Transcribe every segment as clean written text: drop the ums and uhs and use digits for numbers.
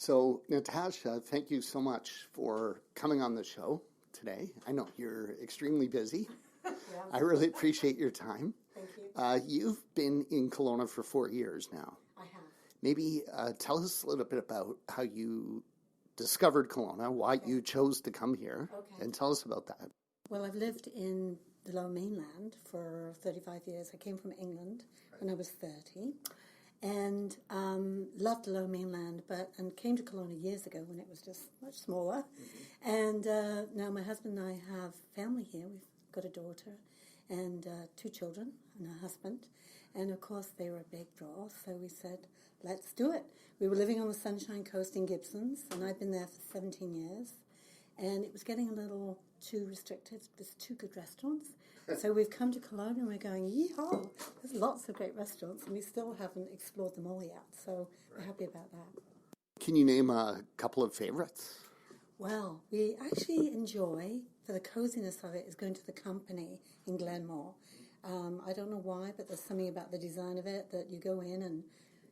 So, Natasha, thank you so much for coming on the show today. I know you're extremely busy. Yeah. I really appreciate your time. Thank you. You've been in Kelowna for 4 years now. I have. Maybe tell us a little bit about how you discovered Kelowna, why you chose to come here, and tell us about that. Well, I've lived in the Lower Mainland for 35 years. I came from England when I was 30 and loved the Lower Mainland, and came to Kelowna years ago when it was just much smaller. Mm-hmm. And now my husband and I have family here. We've got a daughter and 2 children and a husband. And, of course, they were a big draw, so we said, let's do it. We were living on the Sunshine Coast in Gibsons, and I'd been there for 17 years. And it was getting a little too restricted. There's 2 good restaurants. So we've come to Kelowna and we're going, yeehaw, there's lots of great restaurants, and we still haven't explored them all yet. So we're happy about that. Can you name a couple of favorites? Well, we actually enjoy, for the coziness of it, is going to the Company in Glenmore. I don't know why, but there's something about the design of it that you go in and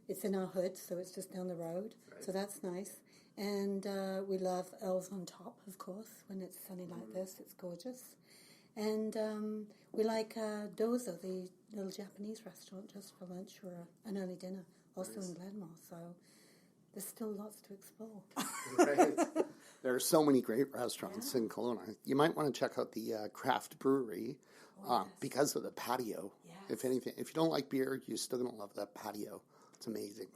it's in our hood, so it's just down the road. Right. So that's nice. And we love Earls on Top, of course, when it's sunny like this. It's gorgeous. And we like Dozo, the little Japanese restaurant, just for lunch or an early dinner, also in Glenmore. So there's still lots to explore. Right. There are so many great restaurants in Kelowna. You might want to check out the craft brewery because of the patio. Yes. If you don't like beer, you're still going to love that patio. It's amazing.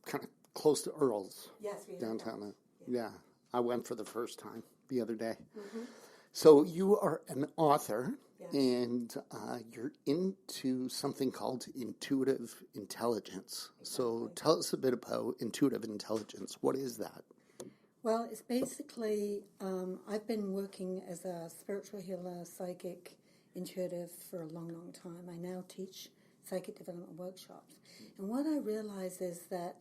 Kind of close to Earl's. Yes, we downtown. Yeah, I went for the first time the other day. Mm-hmm. So you are an author, and you're into something called intuitive intelligence. Exactly. So tell us a bit about intuitive intelligence. What is that? Well, it's basically, I've been working as a spiritual healer, psychic, intuitive for a long, long time. I now teach psychic development workshops. And what I realize is that,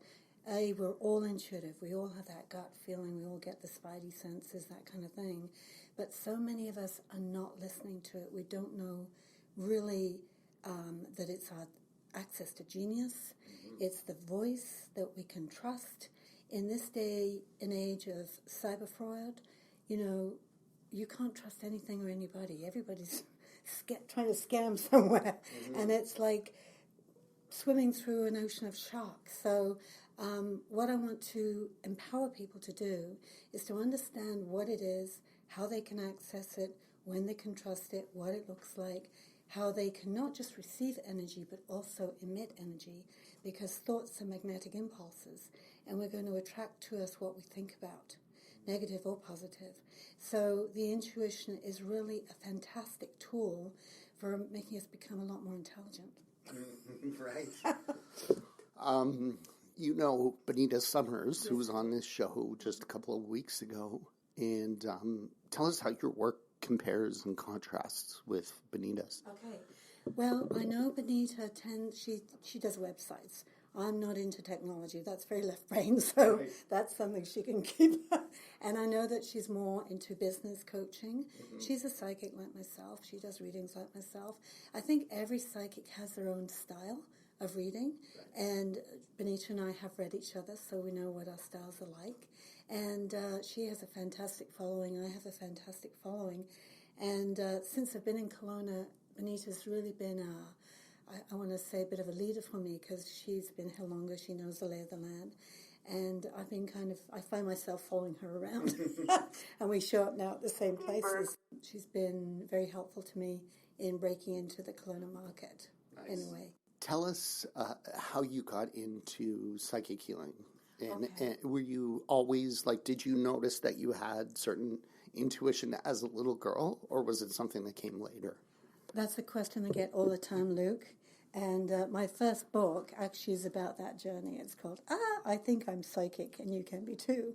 we're all intuitive. We all have that gut feeling. We all get the spidey senses, that kind of thing. But so many of us are not listening to it. We don't know really that it's our access to genius. Mm-hmm. It's the voice that we can trust. In this day and age of cyber fraud, you can't trust anything or anybody. Everybody's trying to scam somewhere. Mm-hmm. And it's like swimming through an ocean of sharks. So what I want to empower people to do is to understand what it is, how they can access it, when they can trust it, what it looks like, how they can not just receive energy but also emit energy, because thoughts are magnetic impulses, and we're going to attract to us what we think about, negative or positive. So the intuition is really a fantastic tool for making us become a lot more intelligent. Right. You know Benita Summers, who was on this show just a couple of weeks ago, and tell us how your work compares and contrasts with Benita's. Okay. Well, I know Benita she does websites. I'm not into technology. That's very left brain, so that's something she can keep. And I know that she's more into business coaching. Mm-hmm. She's a psychic like myself. She does readings like myself. I think every psychic has their own style of reading, and Benita and I have read each other, so we know what our styles are like. And she has a fantastic following. I have a fantastic following. And since I've been in Kelowna, Benita's really been I want to say a bit of a leader for me, because she's been here longer. She knows the lay of the land. And I've been I find myself following her around. And we show up now at the same places. She's been very helpful to me in breaking into the Kelowna market. Nice. In a way. Tell us how you got into psychic healing. And were you always, did you notice that you had certain intuition as a little girl, or was it something that came later? That's a question I get all the time, Luke. And my first book actually is about that journey. It's called, I Think I'm Psychic, and You Can Be Too.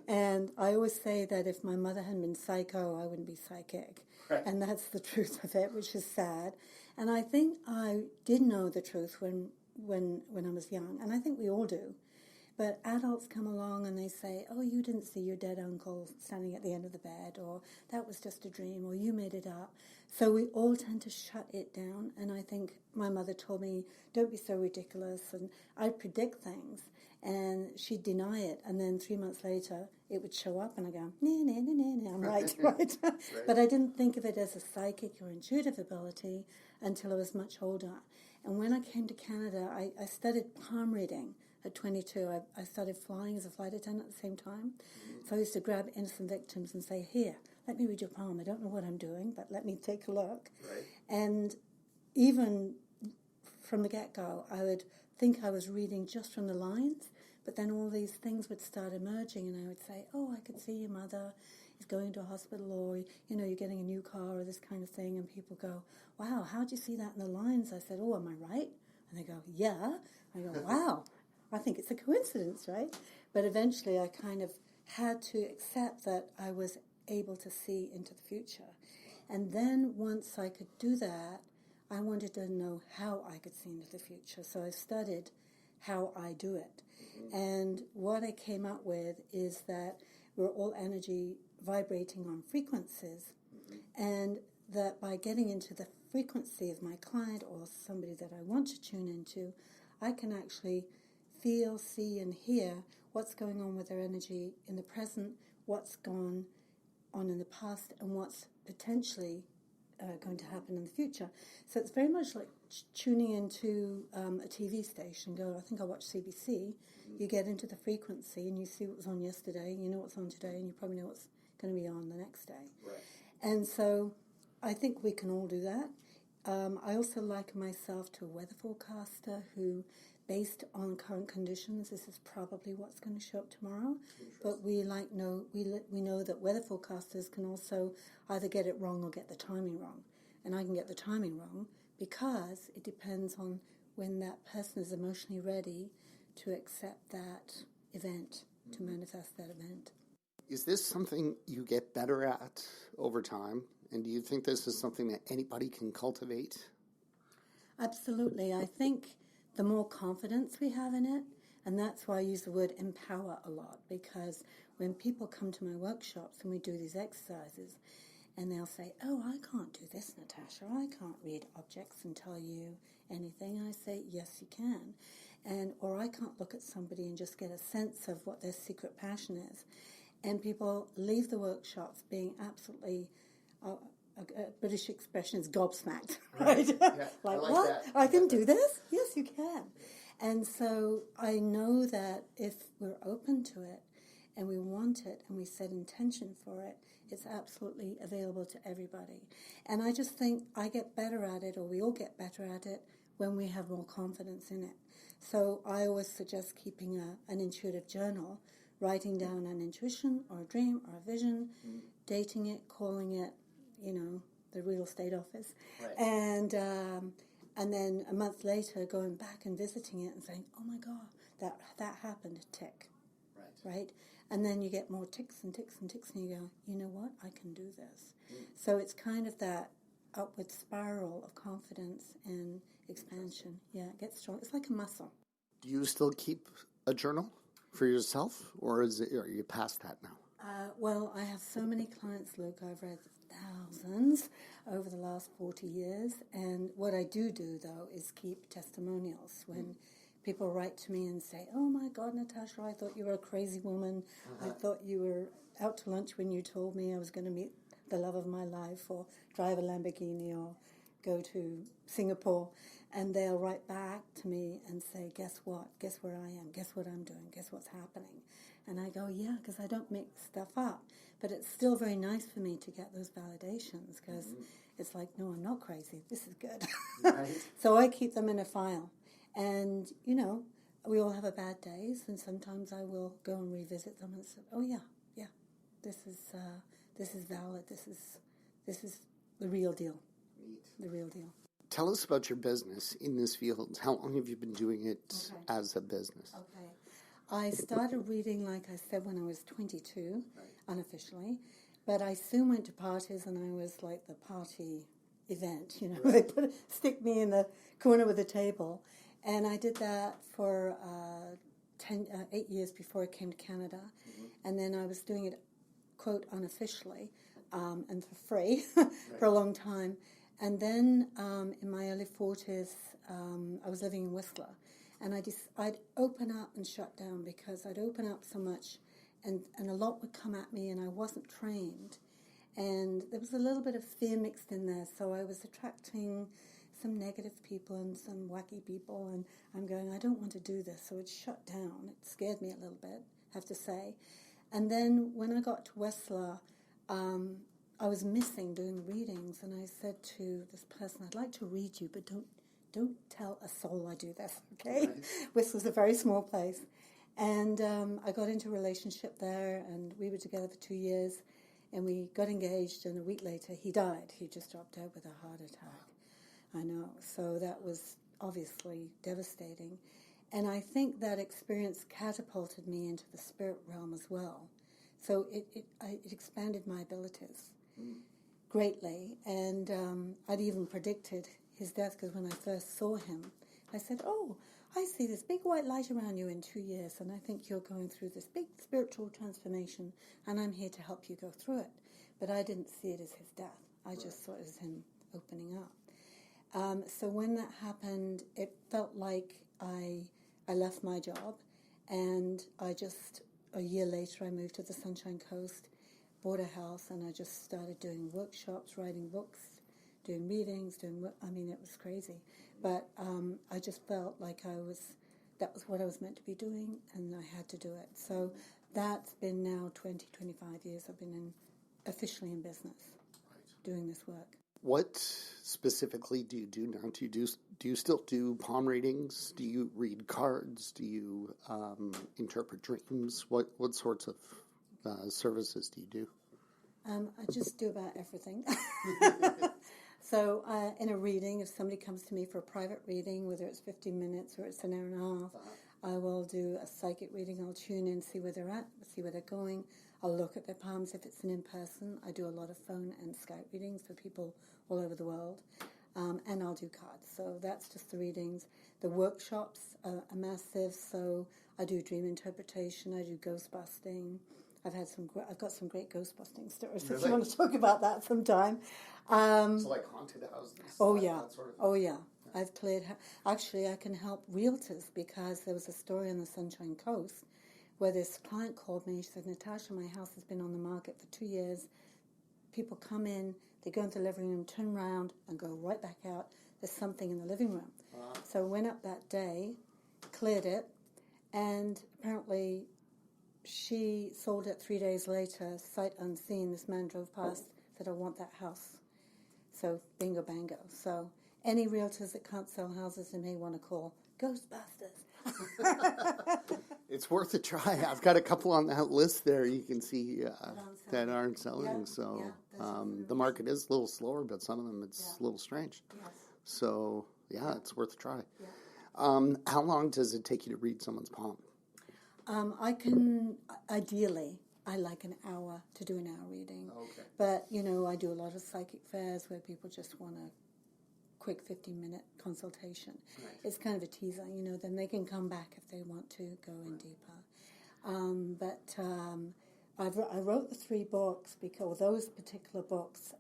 And I always say that if my mother hadn't been psycho, I wouldn't be psychic. Right. And that's the truth of it, which is sad. And I think I did know the truth when I was young, and I think we all do. But adults come along and they say, oh, you didn't see your dead uncle standing at the end of the bed, or that was just a dream, or you made it up. So we all tend to shut it down. And I think my mother told me, don't be so ridiculous. And I'd predict things. And she'd deny it, and then 3 months later, it would show up, and I go, nah, I'm right, right. But I didn't think of it as a psychic or intuitive ability until I was much older. And when I came to Canada, I studied palm reading at 22. I started flying as a flight attendant at the same time. So I used to grab innocent victims and say, here, let me read your palm. I don't know what I'm doing, but let me take a look. Right. And even from the get-go, I would think I was reading just from the lines, but then all these things would start emerging, and I would say, oh, I could see your mother is going to a hospital, or, you're getting a new car, or this kind of thing, and people go, wow, how'd you see that in the lines? I said, oh, am I right? And they go, yeah. I go, wow, I think it's a coincidence, right? But eventually I kind of had to accept that I was able to see into the future. And then once I could do that, I wanted to know how I could see into the future. So I studied how I do it. And what I came up with is that we're all energy vibrating on frequencies, and that by getting into the frequency of my client or somebody that I want to tune into, I can actually feel, see, and hear what's going on with their energy in the present, what's gone on in the past, and what's potentially going to happen in the future. So it's very much like tuning into a TV station. I think I watch CBC. You get into the frequency and you see what was on yesterday, you know what's on today, and you probably know what's going to be on the next day. Right. And so I think we can all do that. I also liken myself to a weather forecaster who, based on current conditions, this is probably what's going to show up tomorrow. But we know that weather forecasters can also either get it wrong or get the timing wrong. And I can get the timing wrong because it depends on when that person is emotionally ready to accept that event, to manifest that event. Is this something you get better at over time? And do you think this is something that anybody can cultivate? Absolutely. I think the more confidence we have in it, and that's why I use the word empower a lot, because when people come to my workshops and we do these exercises, and they'll say, oh, I can't do this, Natasha. I can't read objects and tell you anything. And I say, yes, you can. Or I can't look at somebody and just get a sense of what their secret passion is. And people leave the workshops being absolutely, a British expression is gobsmacked, right? Yeah, like, I what? that. I can do this? Yes, you can. And so I know that if we're open to it and we want it and we set intention for it, it's absolutely available to everybody. And I just think I get better at it, or we all get better at it, when we have more confidence in it. So I always suggest keeping an intuitive journal, writing down an intuition or a dream or a vision, dating it, calling it, the real estate office. Right. And then a month later going back and visiting it and saying, oh my God, that happened, tick. Right? And then you get more ticks and ticks and ticks, and you go, you know what, I can do this. So it's kind of that upward spiral of confidence and expansion. Yeah, it gets strong. It's like a muscle. Do you still keep a journal for yourself, or are you past that now? Well, I have so many clients, Luke. I've read thousands over the last 40 years. And what I do, though, is keep testimonials. When people write to me and say, oh, my God, Natasha, I thought you were a crazy woman. I thought you were out to lunch when you told me I was going to meet the love of my life, or drive a Lamborghini, or go to Singapore. And they'll write back to me and say, guess what? Guess where I am? Guess what I'm doing? Guess what's happening? And I go, yeah, because I don't make stuff up. But it's still very nice for me to get those validations, because it's like, no, I'm not crazy. This is good. Right. So I keep them in a file. And, we all have bad days, and sometimes I will go and revisit them and say, oh, yeah, this is valid. This is the real deal. Neat. The real deal. Tell us about your business in this field. How long have you been doing it as a business? Okay. I started reading, like I said, when I was 22, unofficially. But I soon went to parties, and I was like the party event. They stick me in the corner with a table. And I did that for 8 years before I came to Canada. And then I was doing it, quote, unofficially and for free for a long time. And then in my early 40s, I was living in Whistler. And I'd open up and shut down because I'd open up so much and a lot would come at me and I wasn't trained. And there was a little bit of fear mixed in there. So I was attracting some negative people and some wacky people. And I'm going, I don't want to do this. So it shut down. It scared me a little bit, I have to say. And then when I got to Whistler, I was missing doing readings. And I said to this person, I'd like to read you, but don't tell a soul I do this, okay? Right. Whistler's a very small place. And I got into a relationship there, and we were together for 2 years, and we got engaged, and a week later he died. He just dropped dead with a heart attack. I know. So that was obviously devastating. And I think that experience catapulted me into the spirit realm as well. So it expanded my abilities greatly. And I'd even predicted his death, because when I first saw him, I said, oh, I see this big white light around you in 2 years, and I think you're going through this big spiritual transformation, and I'm here to help you go through it. But I didn't see it as his death. I just saw it as him opening up. So when that happened, it felt like I left my job, and a year later, I moved to the Sunshine Coast, bought a house, and I just started doing workshops, writing books, doing meetings, it was crazy. But I just felt like that was what I was meant to be doing, and I had to do it. So that's been now 20, 25 years I've been officially in business, doing this work. What specifically do you do now? Do you still do palm readings? Do you read cards? Do you interpret dreams? What sorts of services do you do? I just do about everything. So in a reading, if somebody comes to me for a private reading, whether it's 15 minutes or it's an hour and a half, I will do a psychic reading. I'll tune in, see where they're at, see where they're going. I'll look at their palms if it's an in-person. I do a lot of phone and Skype readings for people all over the world. And I'll do cards. So that's just the readings. The workshops are massive. So I do dream interpretation. I do ghost busting. I've got some great ghost busting stories. Really? If you want to talk about that sometime. So like haunted houses? Oh, yeah. That sort of thing? Oh, yeah. I've cleared... Actually, I can help realtors, because there was a story on the Sunshine Coast where this client called me. She said, Natasha, my house has been on the market for 2 years. People come in, they go into the living room, turn around, and go right back out. There's something in the living room. Wow. So I went up that day, cleared it, and apparently she sold it 3 days later, sight unseen. This man drove past, said, I want that house. So bingo bango. So any realtors that can't sell houses, they may want to call Ghostbusters. It's worth a try. I've got a couple on that list there you can see that aren't selling. Yeah, so the market is a little slower, but some of them it's a little strange. Yes. So, yeah, it's worth a try. Yeah. How long does it take you to read someone's palm? Ideally, I like an hour to do an hour reading. Okay. But, I do a lot of psychic fairs where people just want a quick 15-minute consultation. Right. It's kind of a teaser, then they can come back if they want to go in deeper. I wrote the 3 books because those particular books,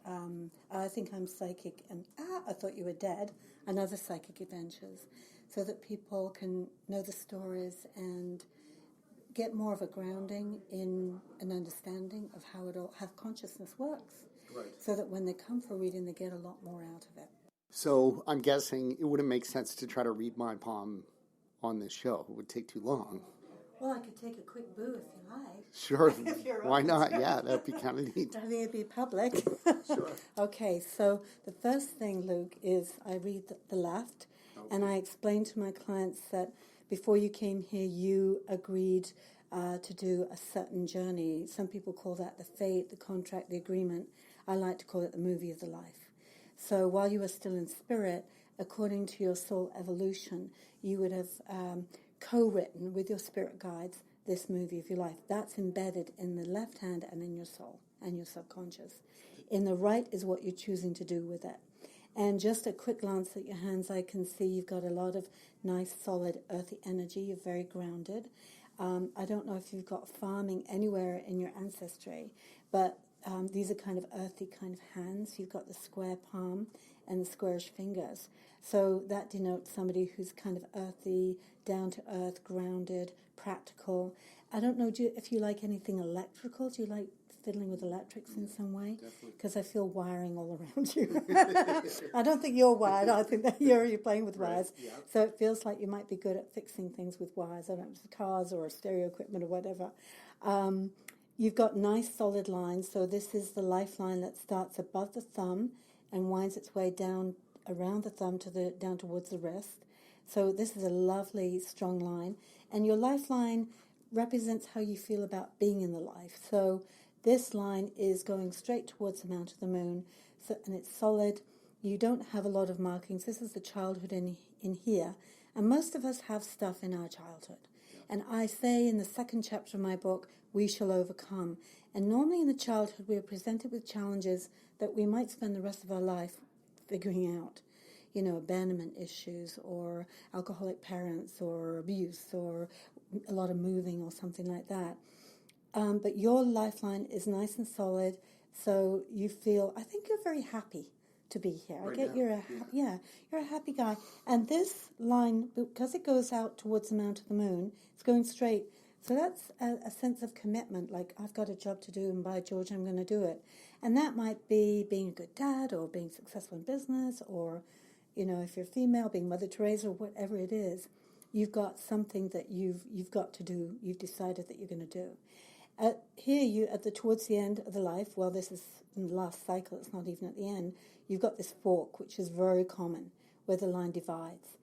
I Think I'm Psychic and I Thought You Were Dead, and Other Psychic Adventures, so that people can know the stories and get more of a grounding in an understanding of how consciousness works. Right. So that when they come for reading, they get a lot more out of it. So I'm guessing it wouldn't make sense to try to read my palm on this show. It would take too long. Well, I could take a quick boo if you like. Sure. Why not? Yeah, that'd be kind of neat. I think it'd be public. Sure. Okay, so the first thing, Luke, is I read the left, and I explain to my clients that before you came here, you agreed to do a certain journey. Some people call that the fate, the contract, the agreement. I like to call it the movie of the life. So while you were still in spirit, according to your soul evolution, you would have co-written with your spirit guides this movie of your life. That's embedded in the left hand and in your soul and your subconscious. In the right is what you're choosing to do with it. And just a quick glance at your hands, I can see you've got a lot of nice, solid, earthy energy. You're very grounded. I don't know if you've got farming anywhere in your ancestry, but these are kind of earthy kind of hands. You've got the square palm, and the squarish fingers. So that denotes somebody who's kind of earthy, down to earth, grounded, practical. I don't know if you like anything electrical. Do you like fiddling with electrics in some way? Because I feel wiring all around you. I don't think you're wired. I think that you're playing with wires. Yeah. So it feels like you might be good at fixing things with wires. I don't know if it's cars or stereo equipment or whatever. You've got nice solid lines. So this is the lifeline that starts above the thumb and winds its way down around the thumb down towards the wrist. So this is a lovely, strong line. And your lifeline represents how you feel about being in the life. So this line is going straight towards the Mount of the Moon, and it's solid. You don't have a lot of markings. This is the childhood in here. And most of us have stuff in our childhood. And I say in the second chapter of my book, we shall overcome. And normally in the childhood, we are presented with challenges that we might spend the rest of our life figuring out. You know, abandonment issues or alcoholic parents or abuse or a lot of moving or something like that. But your lifeline is nice and solid, so you feel, I think you're very happy to be here. Right I get now, you're a happy guy. And this line, because it goes out towards the Mount of the Moon, it's going straight. So that's a sense of commitment, like I've got a job to do and by George, I'm going to do it. And that might be being a good dad or being successful in business or, you know, if you're female, being Mother Teresa or whatever it is, you've got something that you've got to do. You've decided that you're going to do. Towards the end of the life, well, this is in the last cycle, it's not even at the end, you've got this fork, which is very common, where the line divides.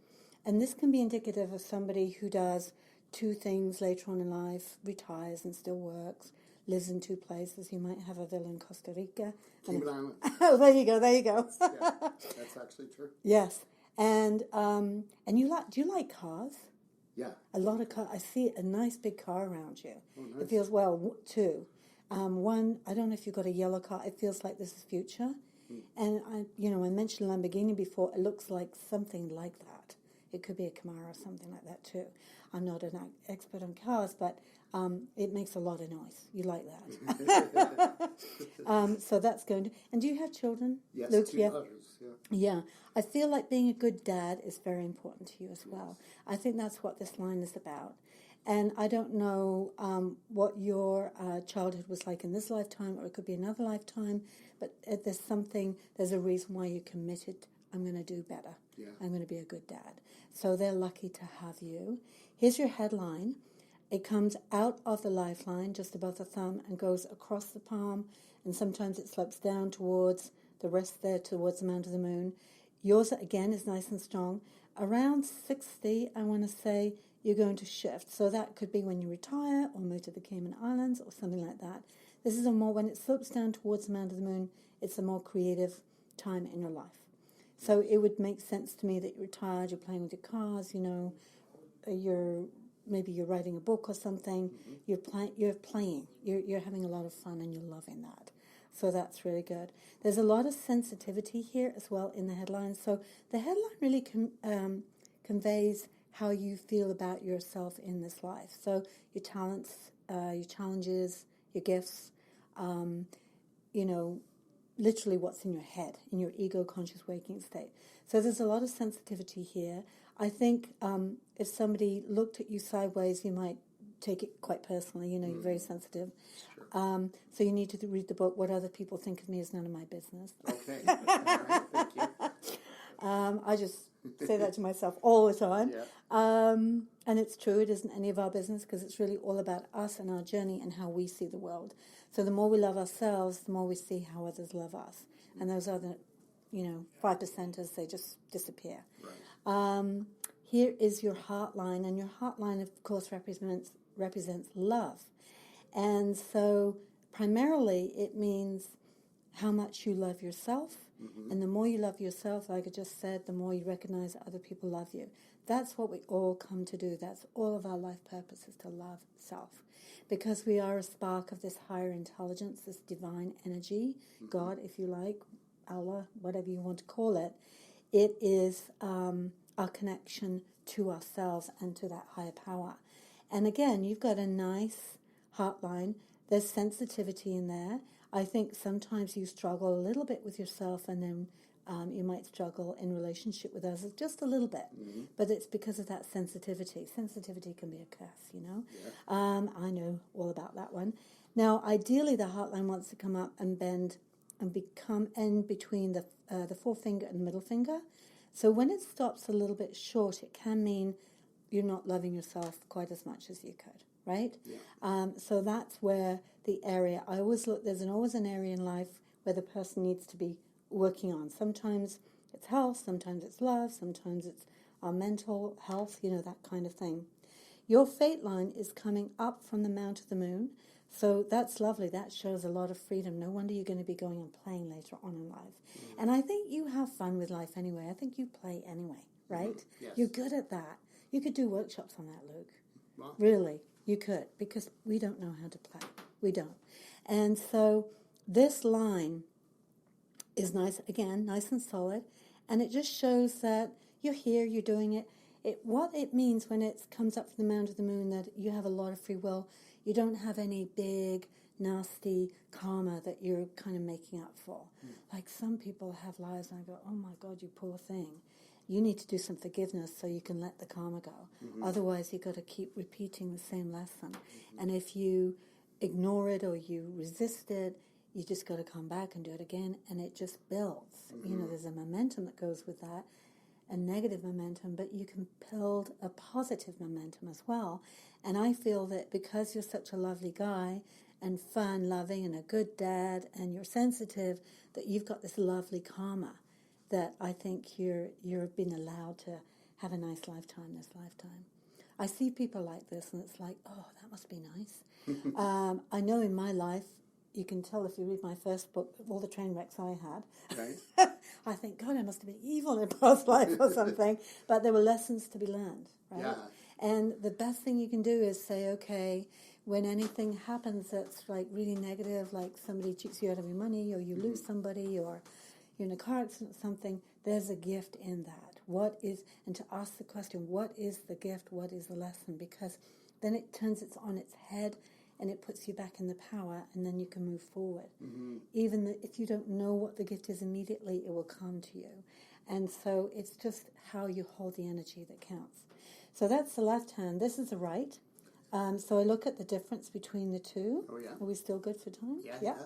And this can be indicative of somebody who does two things later on in life, retires and still works, lives in two places. You might have a villa in Costa Rica. Cayman Islands. Oh, there you go. Yeah, that's actually true. Yes. And do you like cars? Yeah. A lot of cars. I see a nice big car around you. Oh, nice. It feels, two. One, I don't know if you've got a yellow car. It feels like this is future. And I mentioned Lamborghini before. It looks like something like that. It could be a Camaro or something like that too. I'm not an expert on cars, but it makes a lot of noise. You like that. So that's going to... And do you have children? Yes, Luke? two Yeah. daughters, yeah. Yeah. I feel like being a good dad is very important to you as well. I think that's what this line is about. And I don't know what your childhood was like in this lifetime, or it could be another lifetime, but there's a reason why you're committed. I'm going to do better. Yeah. I'm going to be a good dad. So they're lucky to have you. Here's your headline. It comes out of the lifeline, just above the thumb, and goes across the palm, and sometimes it slopes down towards the wrist there, towards the Mount of the Moon. Yours, again, is nice and strong. Around 60, I want to say, you're going to shift. So that could be when you retire or move to the Cayman Islands or something like that. This is when it slopes down towards the Mount of the Moon, it's a more creative time in your life. So it would make sense to me that you're retired, you're playing with your cars, maybe you're writing a book or something. Mm-hmm. You're playing, you're having a lot of fun, and you're loving that. So that's really good. There's a lot of sensitivity here as well in the headline. So the headline really conveys how you feel about yourself in this life. So your talents, your challenges, your gifts, literally what's in your head, in your ego-conscious waking state. So there's a lot of sensitivity here. I think if somebody looked at you sideways, you might take it quite personally. You're very sensitive. Sure. So you need to read the book, What Other People Think of Me Is None of My Business. Okay. All right. Thank you. I just say that to myself all the time. Yeah. And it's true, it isn't any of our business, because it's really all about us and our journey and how we see the world. So the more we love ourselves, the more we see how others love us. And those other, 5%ers, they just disappear. Right. Here is your heart line, and your heart line, of course, represents love. And so primarily it means how much you love yourself. Mm-hmm. And the more you love yourself, like I just said, the more you recognize that other people love you. That's what we all come to do. That's all of our life purpose, is to love self. Because we are a spark of this higher intelligence, this divine energy, mm-hmm. God, if you like, Allah, whatever you want to call it. It is our connection to ourselves and to that higher power. And again, you've got a nice heart line. There's sensitivity in there. I think sometimes you struggle a little bit with yourself, and then You might struggle in relationship with others just a little bit, but it's because of that sensitivity. Sensitivity can be a curse, you know. Yeah. I know all about that one. Now, ideally, the heartline wants to come up and bend and become end between the forefinger and middle finger. So when it stops a little bit short, it can mean you're not loving yourself quite as much as you could, right? Yeah. So that's where the area, I always look, there's always an area in life where the person needs to be working on. Sometimes it's health, sometimes it's love, sometimes it's our mental health, you know, that kind of thing. Your fate line is coming up from the mount of the moon, so that's lovely. That shows a lot of freedom. No wonder you're going to be going and playing later on in life. And I think you have fun with life anyway. I think you play anyway, right? Yes. You're good at that. You could do workshops on that, Luke. Wow. Really, you could, because we don't know how to play. We don't. And so this line is nice, again, nice and solid, and it just shows that you're here, you're doing it. What it means when it comes up from the mount of the moon, that you have a lot of free will. You don't have any big, nasty karma that you're kind of making up for. Like some people have lives, and I go, oh my God, you poor thing. You need to do some forgiveness so you can let the karma go. Otherwise, you've got to keep repeating the same lesson. And if you ignore it or you resist it, you just got to come back and do it again, and it just builds. You know, there's a momentum that goes with that, a negative momentum, but you can build a positive momentum as well. And I feel that because you're such a lovely guy and fun, loving, and a good dad, and you're sensitive, that you've got this lovely karma that I think you're being allowed to have a nice lifetime this lifetime. I see people like this, and it's like, oh, that must be nice. I know in my life, you can tell if you read my first book, all the train wrecks I had. Right. I think, God, I must have been evil in a past life or something. But there were lessons to be learned, right? Yeah. And the best thing you can do is say, okay, when anything happens that's like really negative, like somebody cheats you out of your money, or you lose somebody, or you're in a car accident or something, there's a gift in that. And to ask the question, what is the gift? What is the lesson? Because then it turns it on its head, and it puts you back in the power, and then you can move forward. Even if you don't know what the gift is immediately, it will come to you. And so it's just how you hold the energy that counts. So that's the left hand. This is the right. So I look at the difference between the two. Oh, yeah. Are we still good for time? Yeah.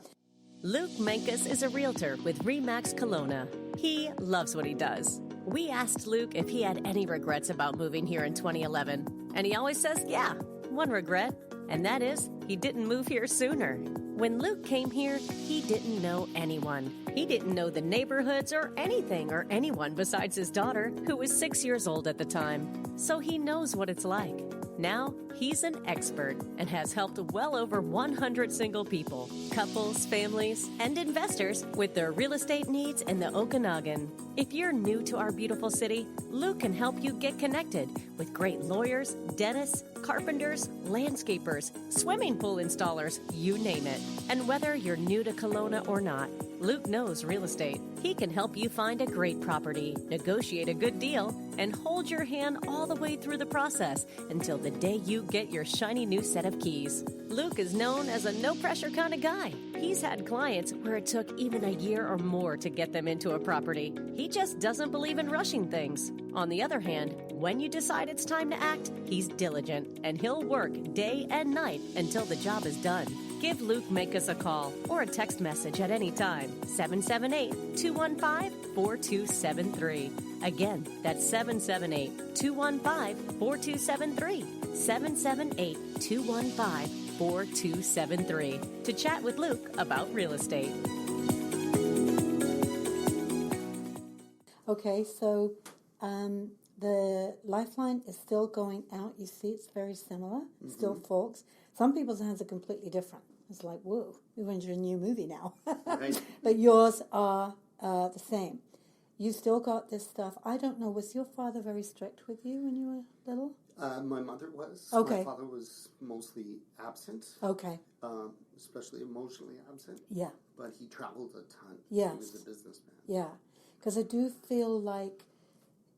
Luke Mankus is a realtor with RE/MAX Kelowna. He loves what he does. We asked Luke if he had any regrets about moving here in 2011, and he always says, yeah, one regret, and that is he didn't move here sooner. When Luke came here, he didn't know anyone. He didn't know the neighborhoods or anything or anyone besides his daughter, who was 6 years old at the time. So he knows what it's like. Now, he's an expert and has helped well over 100 single people, couples, families, and investors with their real estate needs in the Okanagan. If you're new to our beautiful city, Luke can help you get connected with great lawyers, dentists, carpenters, landscapers, swimming pool installers, you name it. And whether you're new to Kelowna or not, Luke knows real estate. He can help you find a great property, negotiate a good deal, and hold your hand all the way through the process until the day you get your shiny new set of keys. Luke is known as a no-pressure kind of guy. He's had clients where it took even a year or more to get them into a property. He just doesn't believe in rushing things. On the other hand, when you decide it's time to act, he's diligent, and he'll work day and night until the job is done. Give Luke Mankus a call or a text message at any time, 778-215-4273. Again, that's 778-215-4273, 778-215-4273, to chat with Luke about real estate. Okay, so the lifeline is still going out. You see, it's very similar, still forks. Some people's hands are completely different. It's like, whoa, we're into a new movie now. Right. But yours are the same. You still got this stuff. I don't know, was your father very strict with you when you were little? My mother was. Okay. My father was mostly absent. Okay. Especially emotionally absent. Yeah. But he traveled a ton. Yes. He was a businessman. Yeah. Because I do feel like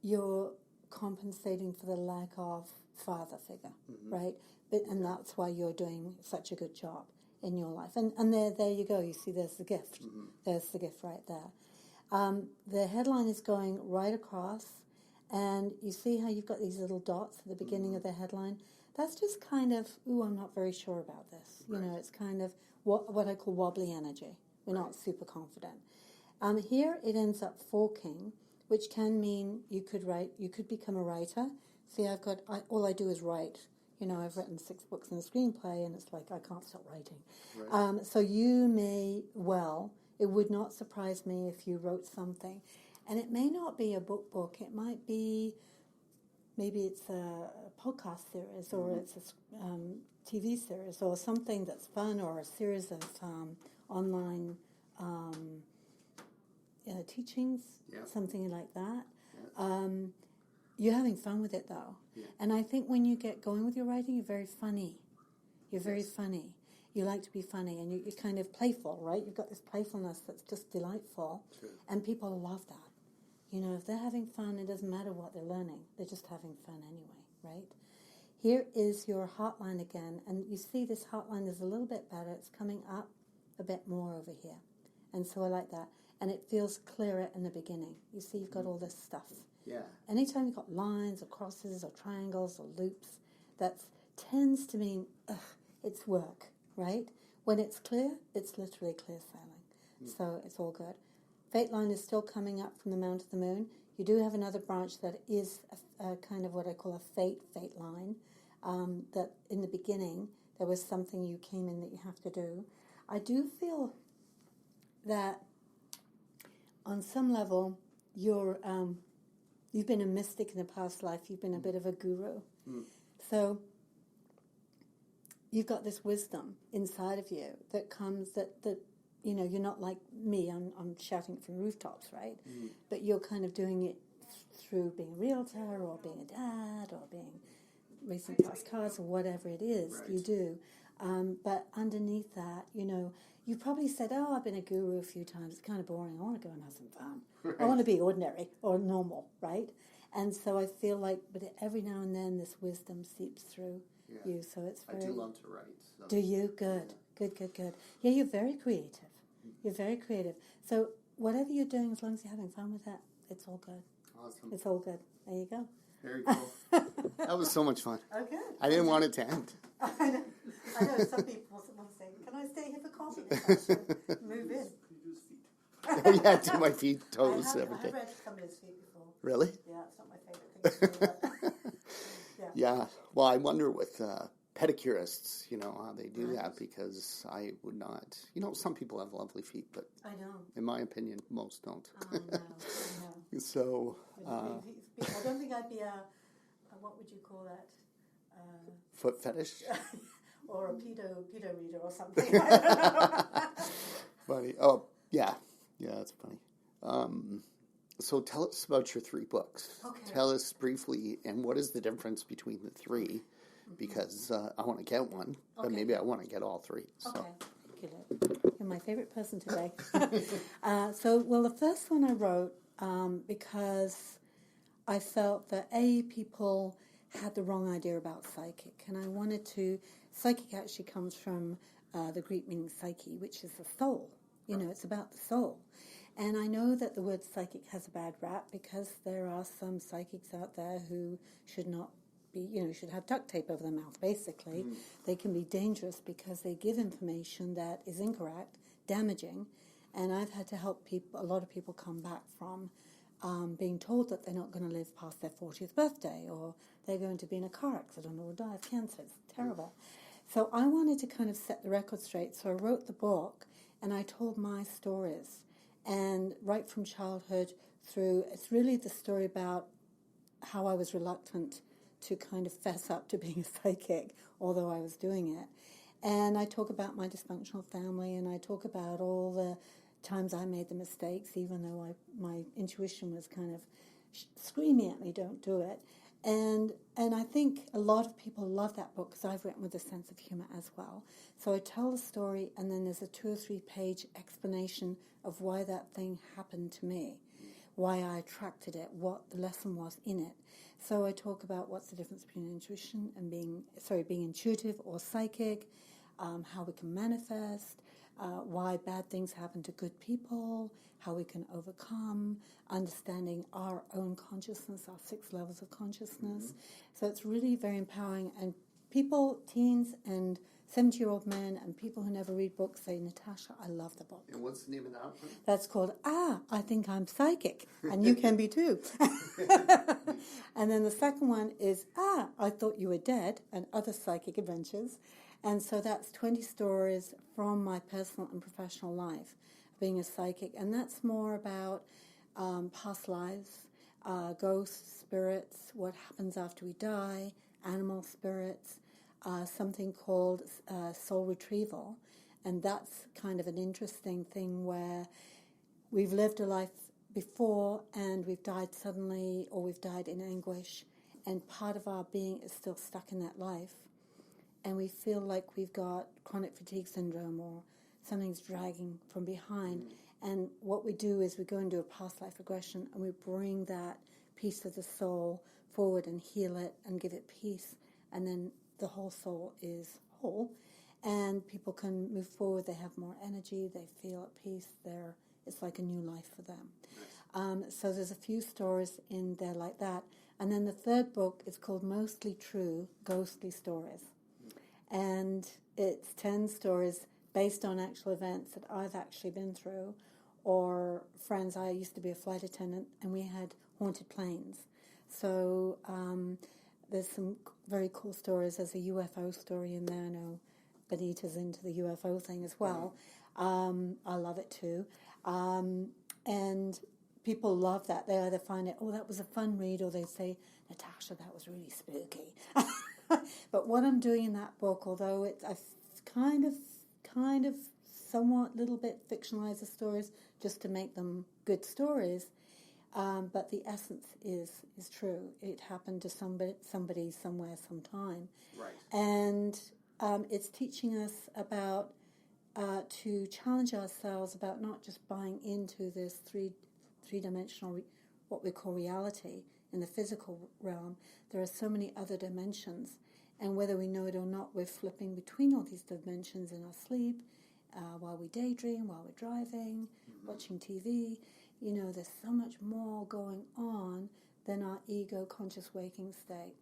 you're compensating for the lack of father figure, right? And that's why you're doing such a good job in your life. And there you go. You see, there's the gift. There's the gift right there. The headline is going right across, and you see how you've got these little dots at the beginning of the headline? That's just kind of, I'm not very sure about this. Right. You know, it's kind of what I call wobbly energy. We're not super confident. Here it ends up forking, which can mean you could become a writer. See, all I do is write. You know, I've written 6 books and a screenplay, and it's like I can't stop writing. Right. So you may, it would not surprise me if you wrote something. And it may not be a book. It might be, maybe it's a podcast series, or it's a TV series, or something that's fun, or a series of online teachings, something like that. Yeah. You're having fun with it, though. Yeah. And I think when you get going with your writing, you're very funny. You're very funny. You like to be funny, and you're kind of playful, right? You've got this playfulness that's just delightful, and people love that. You know, if they're having fun, it doesn't matter what they're learning. They're just having fun anyway, right? Here is your heartline again, and you see this heartline is a little bit better. It's coming up a bit more over here, and so I like that. And it feels clearer in the beginning. You see you've got all this stuff. Yeah. Anytime you've got lines or crosses or triangles or loops, that tends to mean it's work, right? When it's clear, it's literally clear sailing. So it's all good. Fate line is still coming up from the Mount of the Moon. You do have another branch that is a kind of what I call a fate line, that in the beginning there was something you came in that you have to do. I do feel that on some level you've been a mystic in a past life. You've been a bit of a guru. So you've got this wisdom inside of you that comes that you know, you're not like me. I'm shouting it from rooftops, right? But you're kind of doing it through being a realtor or being a dad or being racing fast cars or whatever it is you do. But underneath that, you know, you probably said, I've been a guru a few times. It's kind of boring. I want to go and have some fun. Right. I want to be ordinary or normal, right? And so I feel like, but every now and then this wisdom seeps through you. So it's very... I do love to write. So. Do you? Good. Good. Yeah, you're very creative. You're very creative. So whatever you're doing, as long as you're having fun with that, it's all good. Awesome. It's all good. There you go. Very cool. That was so much fun. Okay. I didn't want it to end. I know. Some people will say, can I stay here for coffee? Natasha? Move in. Yeah, to my feet, toes, everything. I've read somebody's feet before. Really? Yeah, it's not my favorite thing to do. Yeah. Well, I wonder with pedicurists, you know, how they do that, because I would not. You know, some people have lovely feet, but I know. In my opinion, most don't. I know. So I don't think I'd be a what would you call that? Foot fetish? Or a pedo reader or something. I don't know. Funny. Oh, yeah. Yeah, that's funny. So tell us about your 3 books. Okay. Tell us briefly, and what is the difference between the 3? Because I want to get one, but maybe I want to get all 3. So. Okay. You're my favorite person today. Well, the first one I wrote because I felt that people had the wrong idea about psychic, and I wanted to. Psychic actually comes from the Greek meaning psyche, which is the soul. You know, it's about the soul. And I know that the word psychic has a bad rap because there are some psychics out there who should not be, you know, should have duct tape over their mouth, basically. They can be dangerous because they give information that is incorrect, damaging, and I've had to help a lot of people come back from being told that they're not going to live past their 40th birthday, or they're going to be in a car accident or die of cancer. It's terrible. So I wanted to kind of set the record straight, so I wrote the book, and I told my stories. And right from childhood through, it's really the story about how I was reluctant to kind of fess up to being a psychic, although I was doing it. And I talk about my dysfunctional family, and I talk about all the times I made the mistakes, even though my intuition was kind of screaming at me, don't do it. And I think a lot of people love that book because I've written with a sense of humor as well. So I tell the story, and then there's a 2 or 3 page explanation of why that thing happened to me, why I attracted it, what the lesson was in it. So I talk about what's the difference between intuition and being intuitive or psychic. how we can manifest, why bad things happen to good people, how we can overcome, understanding our own consciousness, our 6 levels of consciousness. So it's really very empowering. And people, teens and 70-year-old men and people who never read books say, Natasha, I love the book. And what's the name of that one? That's called, I Think I'm Psychic. And you can be too. And then the second one is, I Thought You Were Dead, and Other Psychic Adventures. And so that's 20 stories from my personal and professional life, being a psychic. And that's more about past lives, ghosts, spirits, what happens after we die, animal spirits, something called soul retrieval. And that's kind of an interesting thing where we've lived a life before and we've died suddenly, or we've died in anguish, and part of our being is still stuck in that life. And we feel like we've got chronic fatigue syndrome or something's dragging from behind. And what we do is we go and do a past life regression and we bring that piece of the soul forward and heal it and give it peace. And then the whole soul is whole. And people can move forward. They have more energy. They feel at peace. It's like a new life for them. So there's a few stories in there like that. And then the third book is called Mostly True, Ghostly Stories. And it's 10 stories based on actual events that I've actually been through, or friends. I used to be a flight attendant, and we had haunted planes. So there's some very cool stories. There's a UFO story in there. I know Benita's into the UFO thing as well. I love it too. And people love that. They either find it, that was a fun read, or they say, Natasha, that was really spooky. But what I'm doing in that book, although I've kind of somewhat little bit fictionalize the stories just to make them good stories, but the essence is true. It happened to somebody somewhere sometime. Right. And it's teaching us about to challenge ourselves about not just buying into this three-dimensional, what we call reality in the physical realm. There are so many other dimensions, and whether we know it or not, we're flipping between all these dimensions in our sleep, while we daydream, while we're driving, watching TV. There's so much more going on than our ego conscious waking state.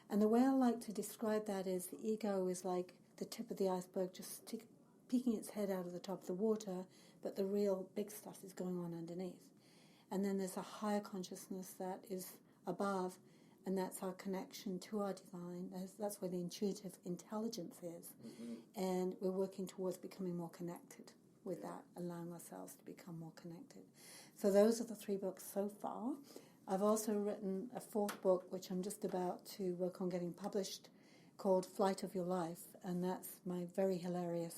And the way I like to describe that is the ego is like the tip of the iceberg, just peeking its head out of the top of the water, but the real big stuff is going on underneath. And then there's a higher consciousness that is above, and that's our connection to our divine. That's where the intuitive intelligence is. And we're working towards becoming more connected with that, allowing ourselves to become more connected. So those are the 3 books so far. I've also written a 4th book, which I'm just about to work on getting published, called Flight of Your Life, and that's my very hilarious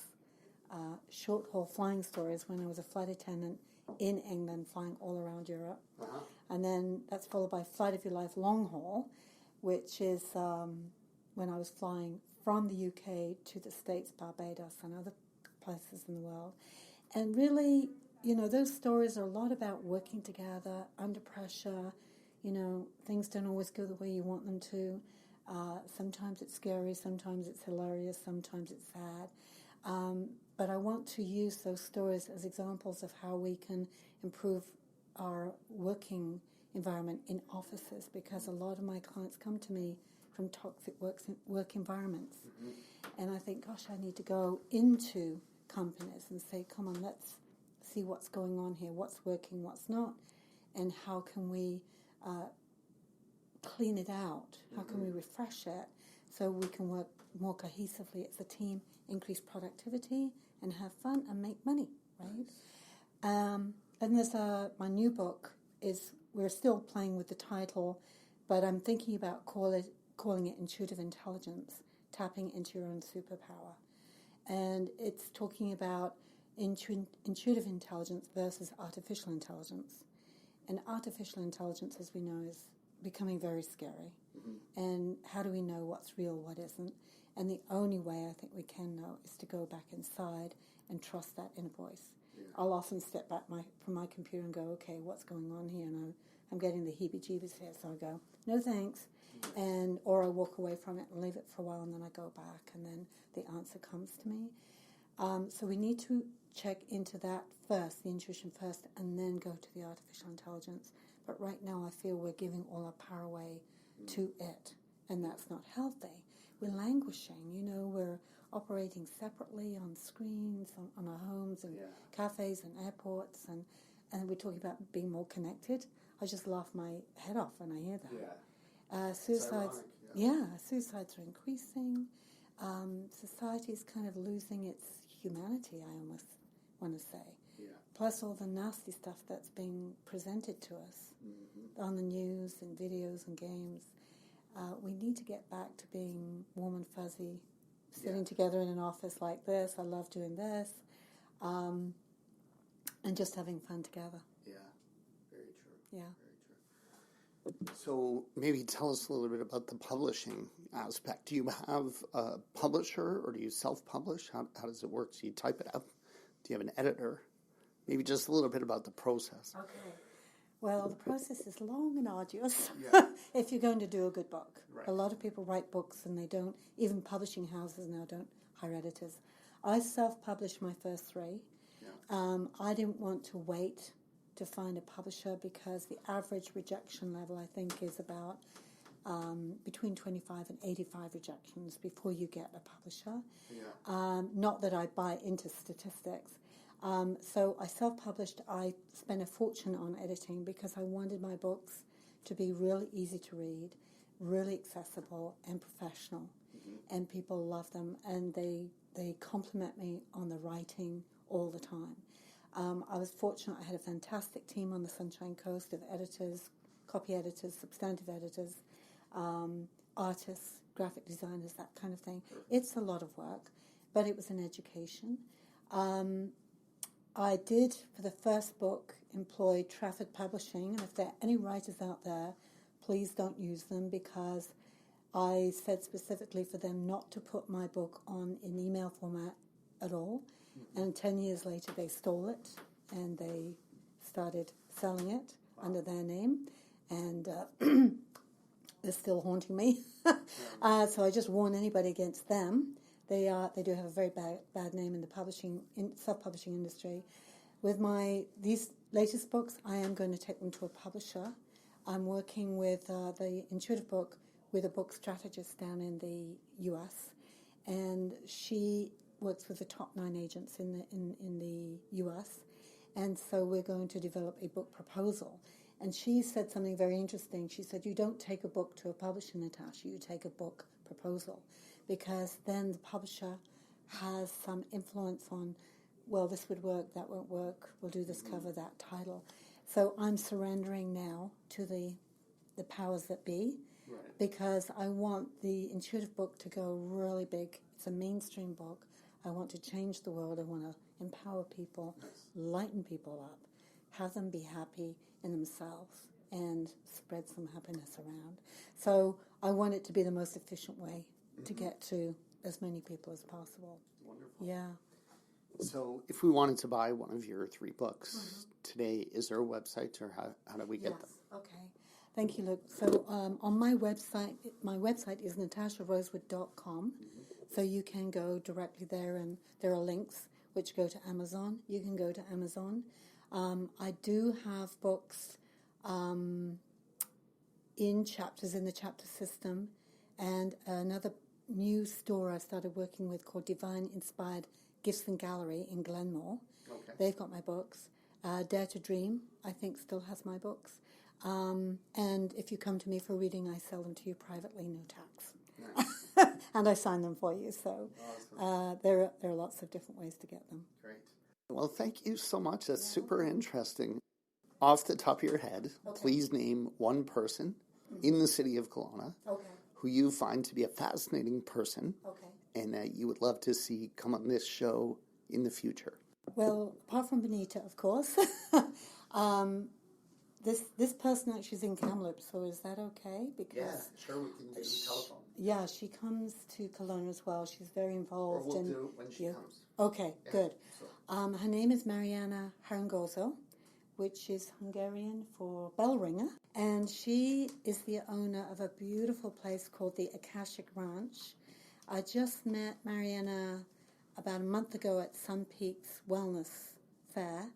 short-haul flying stories when I was a flight attendant in England, flying all around Europe. And then that's followed by Flight of Your Life long haul, which is when I was flying from the UK to the States, Barbados, and other places in the world. And really, those stories are a lot about working together under pressure. Things don't always go the way you want them to. Sometimes it's scary, sometimes it's hilarious, sometimes it's sad. But I want to use those stories as examples of how we can improve our working environment in offices, because a lot of my clients come to me from toxic work environments. And I think, gosh, I need to go into companies and say, come on, let's see what's going on here, what's working, what's not, and how can we clean it out, how can we refresh it so we can work more cohesively as a team, increase productivity, and have fun and make money, right? And there's my new book is, we're still playing with the title, but I'm thinking about calling it Intuitive Intelligence, Tapping into Your Own Superpower. And it's talking about intuitive intelligence versus artificial intelligence. And artificial intelligence, as we know, is becoming very scary. And how do we know what's real, what isn't? And the only way I think we can know is to go back inside and trust that inner voice. I'll often step back from my computer and go, okay, what's going on here? And I'll I'm getting the heebie-jeebies here. So I go, no thanks. Or I walk away from it and leave it for a while, and then I go back, and then the answer comes to me. So we need to check into that first, the intuition first, and then go to the artificial intelligence. But right now I feel we're giving all our power away to it, and that's not healthy. We're languishing, we're operating separately on screens, on our homes and cafes and airports, and we're talking about being more connected. I just laugh my head off when I hear that. Suicides, suicides are increasing. Society is kind of losing its humanity, I almost want to say. Yeah. Plus all the nasty stuff that's being presented to us on the news and videos and games. We need to get back to being warm and fuzzy, sitting together in an office like this. I love doing this. And just having fun together. Yeah, very true. Yeah. Very true. So maybe tell us a little bit about the publishing aspect. Do you have a publisher or do you self-publish? How does it work? Do you type it up? Do you have an editor? Maybe just a little bit about the process. Okay. Well, the process is long and arduous Yeah. if you're going to do a good book. Right. A lot of people write books and they don't, even publishing houses now don't hire editors. I self-published my first 3. Yeah. I didn't want to wait to find a publisher because the average rejection level, I think, is about between 25 and 85 rejections before you get a publisher. Yeah. Not that I buy into statistics. So I self-published. I spent a fortune on editing because I wanted my books to be really easy to read, really accessible and professional. And people love them, and they compliment me on the writing all the time. I was fortunate. I had a fantastic team on the Sunshine Coast of editors, copy editors, substantive editors, artists, graphic designers, that kind of thing. It's a lot of work, but it was an education. I did, for the first book, employ Trafford Publishing, and if there are any writers out there, please don't use them because I said specifically for them not to put my book on in email format at all. And 10 years later, they stole it, and they started selling it under their name, and they're still haunting me. So I just warn anybody against them. They do have a very bad name in the self-publishing industry. With these latest books, I am going to take them to a publisher. I'm working with the Intuitive Book with a book strategist down in the U.S., and she works with the top 9 agents in the U.S., and so we're going to develop a book proposal. And she said something very interesting. She said, you don't take a book to a publisher, Natasha, you take a book proposal. Because then the publisher has some influence on, well, this would work, that won't work, we'll do this cover, that title. So I'm surrendering now to the powers that be, because I want the Intuitive Book to go really big. It's a mainstream book. I want to change the world. I want to empower people, lighten people up, have them be happy in themselves, and spread some happiness around. So I want it to be the most efficient way to get to as many people as possible. Wonderful. Yeah. So if we wanted to buy one of your 3 books today, is there a website, or how do we get them? Okay. Thank you, Luke. So on my website is natasharosewood.com. So you can go directly there, and there are links which go to Amazon. You can go to Amazon. I do have books in chapters in the chapter system, and another new store I started working with called Divine Inspired Gibson Gallery in Glenmore. Okay. They've got my books. Dare to Dream, I think, still has my books. And if you come to me for a reading, I sell them to you privately, no tax. Nice. And I sign them for you. So awesome. There are lots of different ways to get them. Great. Well, thank you so much. That's super interesting. Off the top of your head, please name one person in the city of Kelowna who you find to be a fascinating person and that you would love to see come on this show in the future. Well, apart from Benita, of course, this person actually is in Kamloops, so is that okay? Because sure, we can do the telephone. Yeah, she comes to Kelowna as well. She's very involved. Or we'll do it when she comes. Okay, good. So. Her name is Mariana Harangozo. which is Hungarian for bell ringer. And she is the owner of a beautiful place called the Akashic Ranch. I just met Mariana about a month ago at Sun Peaks Wellness Fair,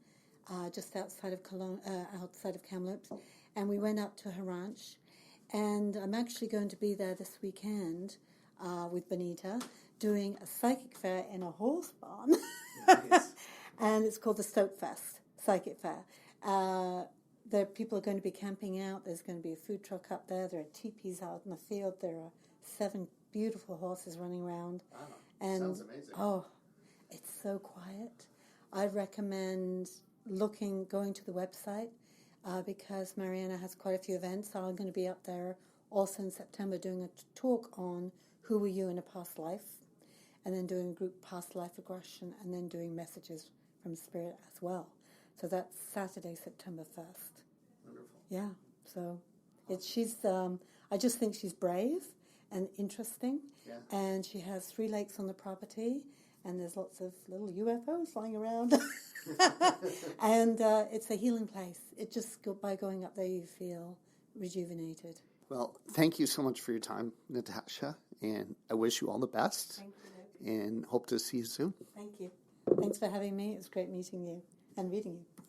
just outside of outside of Kamloops, and we went up to her ranch. And I'm actually going to be there this weekend with Benita, doing a psychic fair in a horse barn. Nice. And it's called the Stoke Fest Psychic Fair. People are going to be camping out. There's going to be a food truck up there. There are teepees out in the field. There are 7 beautiful horses running around. Wow, and sounds amazing. Oh, it's so quiet. I recommend going to the website because Mariana has quite a few events. So I'm going to be up there also in September doing a talk on who were you in a past life, and then doing a group past life regression, and then doing messages from Spirit as well. So that's Saturday, September 1st. Wonderful. Yeah, so I just think she's brave and interesting. Yeah. And she has 3 lakes on the property, and there's lots of little UFOs flying around. And it's a healing place. It just, by going up there, you feel rejuvenated. Well, thank you so much for your time, Natasha, and I wish you all the best. Thank you. And hope to see you soon. Thank you. Thanks for having me. It was great meeting you and reading you.